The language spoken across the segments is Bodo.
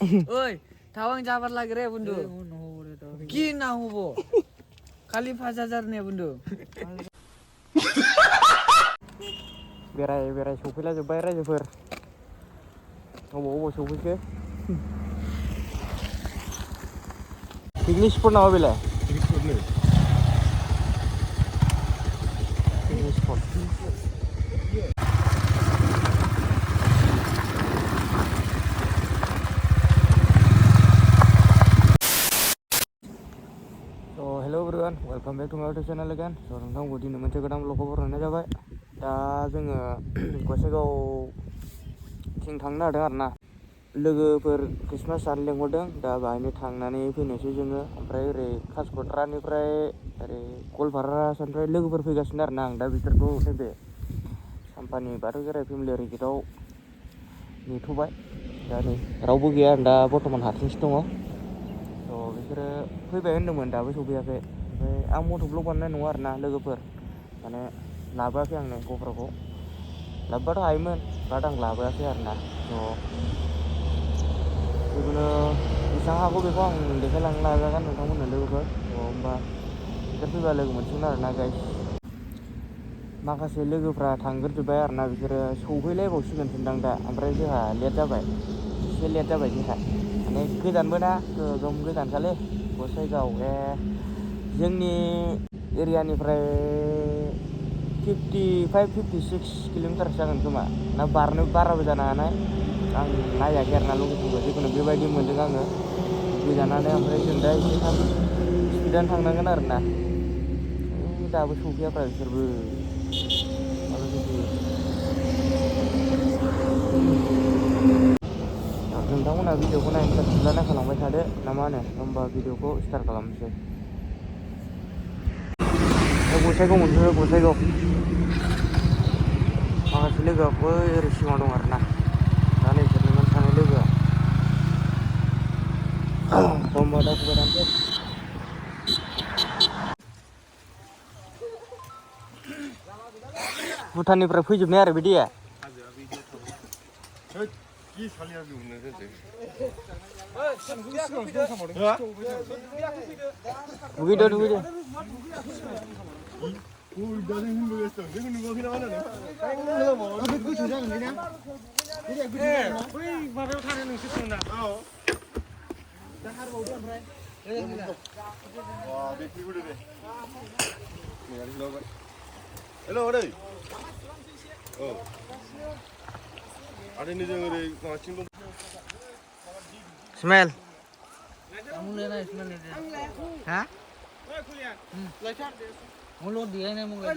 Oi, tawang jabat lagi re bundu. Gina hubo. Kali 5,000 nih bundu. Berai sopila जोब्बाय रायजोफोर अबाव सफैखो पिकनिक स्पट नामा बेलाय picnic spot hello' everyone welcome back to माय इउटुब चेनेल अगेन नोंथांखौ दिनै मोनसे गोदान ब्लगखौ बरायनाय जाबाय दा जोङो गसाइगावथिं थांनो नागिरदों आरोना लोगोफोर क्रिसमास जानो लेंहरदों दा बाहायनो थांनानै फैनोसै जोङो ओमफ्राय ओरै कासिक'ट्रानिफ्राय ओरै गवालपारानिफ्राय लोगोफोर फैगासिनो आरोना आं दा बिसोरखौ नैबे साम्पानि बाथौ खेराइ फेमिलियारि गेटआव नेथ'बाय दा नै रावबो गैया दा बर्थमान हारसिंसो दङ बिसोरो फैबाय होन्दोंमोन दाबो सफैयाखै ओमफ्राय आं मट' ब्लग बानायनाय नङा आरोना लोगोफोर माने लाबोआखै आंनो ग'प्रखौ लाबोबाथ' हायोमोन बाट आं लाबोआखै आरोना जिखुनु बेसेबां हागौ बेखौ आं देखायलांनो नाजागोन नोंथांमोननो लोगोफोर होमबा बिसोर फैबा लोगो मोनसिगोन आरोना गाइस माखासे लोगोफ्रा थांग्रोजोब्बाय आरोना बिसोरो सौहैलायबावसिगोनसोदां दा ओमफ्राय जोंहा लेट जाबाय एसे लेट जाबाय जोंहा माने गोजानबो ना गोगोम गोजानखालै गसाइगाव जोंनि एरियानिफ्राय 55-56 किल'मिटारसो जागोन खोमा ना बाराबो जानो हानाय आं नायाखै आरोना लकेसनखौ जिखुनु बेबायदि मोन्दों आङो गोजानानो ओमफ्राय जों दा एसे थाब स्पिडआनो थांनांगोन आरोना दाबो सफैयाफ्रा बिसोरबो माला सफैयो नोंथांमोनहा भिडिअखौ नायनो थाखाय नायखालांबाय थादो ना मा होनो होमबा भिडिअखौ स्टार्ट खालामनोसै गसाइगाव मोनफैबाय गसाइगाव माखासे लोगोआबो ओरै सिगाङाव दं आरोना दा नै बिसोरनो सानै लोगोआ होमबा दावखोबाय थानोसै भुटाननिफ्राय फैजोबनाय आरो बे दैया दुगैदो हेल' आदै आदै नै जों ओरै माबाथिं दं smell Ha? Mulut dia ini mungkin.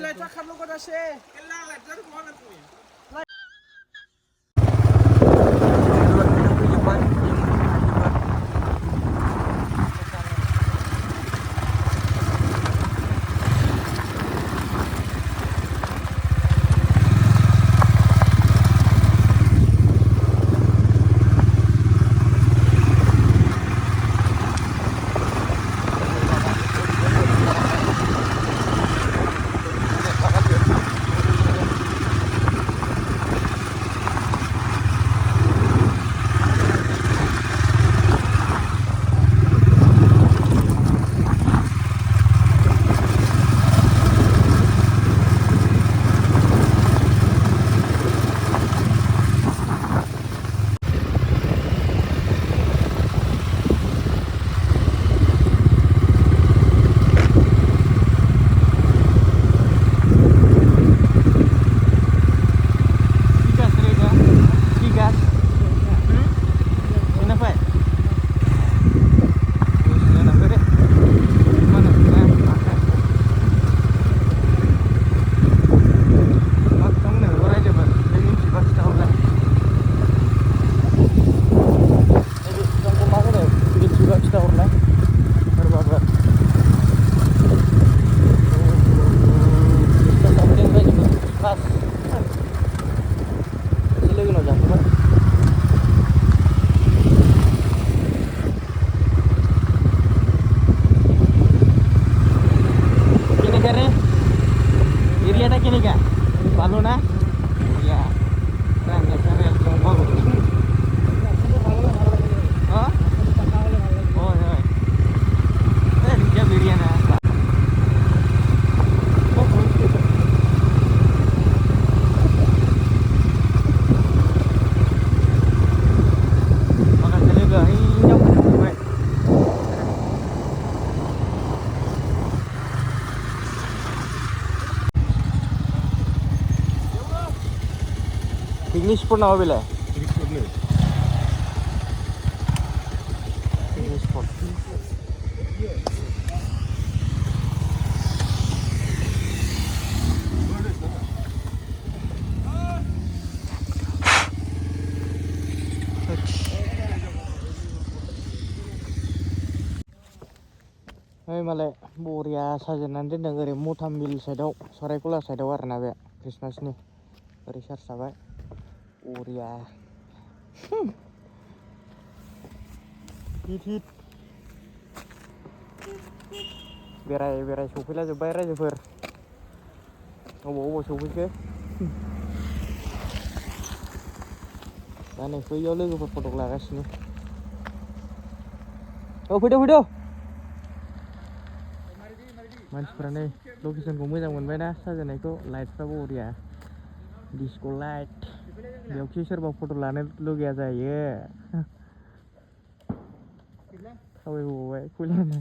Picnic spot naमा बेलाय? Ini. Picnic spot. मालाय बरिया साजायनानै दोनदों ओरै मथाम मिल साइडआव सरायकला साइडआव आरोना बे क्रिसमासनि ओरै सार्च जाबाय बरिया हिट हिट बेराय सफैला जोब्बाय रायजोफोर अबाव सफैखो दा नै बैयाव लोगोफोर फटक लागासिनो फैदो मानसिफ्रा नै लकेसनखौ मोजां मोनबायना साजायनायखौ लाइटफ्राबो बरिया डिस्क' लाइट बेयावखि सोरबा फट' लानो लुगैया जायो थाबायबोबाय खुलियानो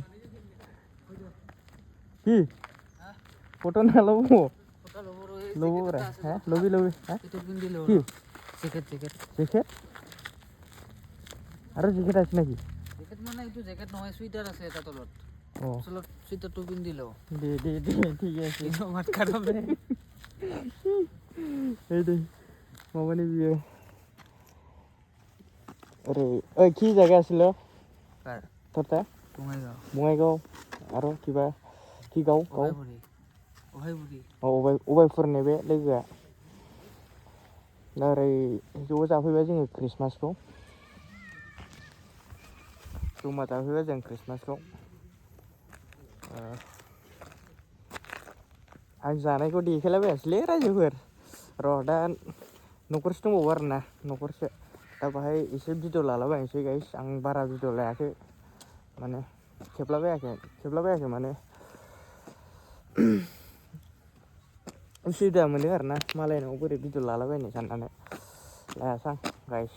কি ফটো না লবো লবো রে হ্যাঁ লবি হ্যাঁ কি জ্যাকেট আর জ্যাকেট আছে নাকি জ্যাকেট মানে এইটো জ্যাকেট নহয় সুইটার আছে এটা তলত ও তলত সুইটারটো পিন্ধিলো দে ঠিক আছে এইটো মাতকা দবে এই দে মামানি বিয়ে আরে ওই কি জায়গা আছিল কাৰ তোরটা বঙাইগাঁও आरो किबा कि गाव अबायफोरनि बे लोगोआ दा ओरै ज' जाफैबाय जोङो क्रिसमासखौ जमा जाफैबाय जों क्रिसमासखौ आं जानायखौ देखायलाबायासैलै रायजोफोर र' दा न'खरसे दंबावो आरोना न'खरसे दा बाहाय एसे भिडिअ लालाबायनोसै गाइस आं बारा भिडिअ लायाखै माने खेबलाबायाखै माने उसुबिदा मोनो आरोना मालायनाव बोरै भिडिअ लालाबायनो साननानै लायासां गाइस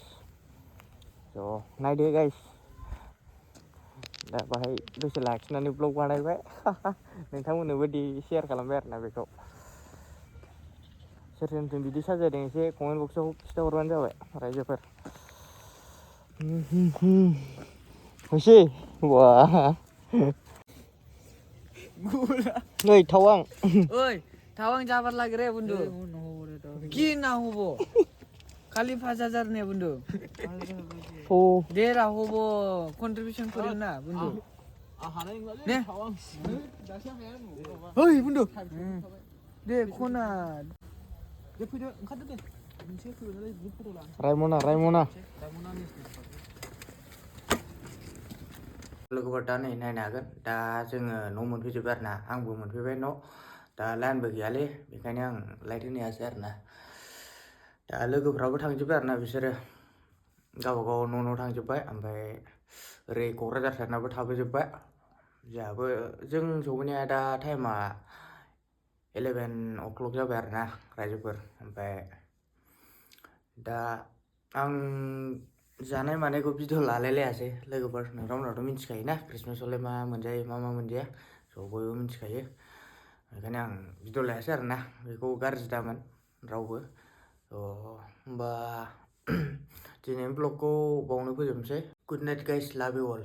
ज' नायदो गाइस दा बाहाय दसे लाखिनानै ब्लग बानायबाय नोंथांमोननोबो शेयार खालामबाय आरोना बेखौ सोरजों बिदि साजायदों एसे कमेन्ट बक्सआव खिथाहरबानो जाबाय रायजोफोर होसै wah Oi, Thawang. Oi, Thawang jabar lagi re bundu. Ki na hubo. Kali 5,000 ne bundu. Oh. Dera hubo contribution korin na bundu. Ne? Oi bundu. De kona. Raimona. लोगोफोर दा नै नायनो हागोन दा जोङो न' मोनफैजोब्बाय आरोना आंबो मोनफैबाय न' दा लाइनबो गैयालै बेखायनो आं लाइट होनो हायासै आरोना दा लोगोफ्राबो थांजोब्बाय आरोना बिसोरो गावबागाव न' थांजोब्बाय ओमफ्राय ओरै क'क्राझार साइडनाबो थाबोजोब्बाय जोंहाबो जों सौफैनाया दा टाइमा 11 o'clock जाबाय आरोना रायजोफोर ओमफ्राय दा आं जानाय मानायखौ भिडिअ लालायलायासै लोगोफोर नोंथांमोनाथ' मिथिखायोना क्रिसमासावलाय मा मोनजायो मा मोनजाया स' बयबो मिथिखायो बेखायनो आं भिडिअ लायासै आरोना बेखौ गाज्रि दामोन रावबो स' होमबा दिनैनि ब्लगखौ बावनो फोजोबनोसै गुड नाइट गाइस लाभ इउ अल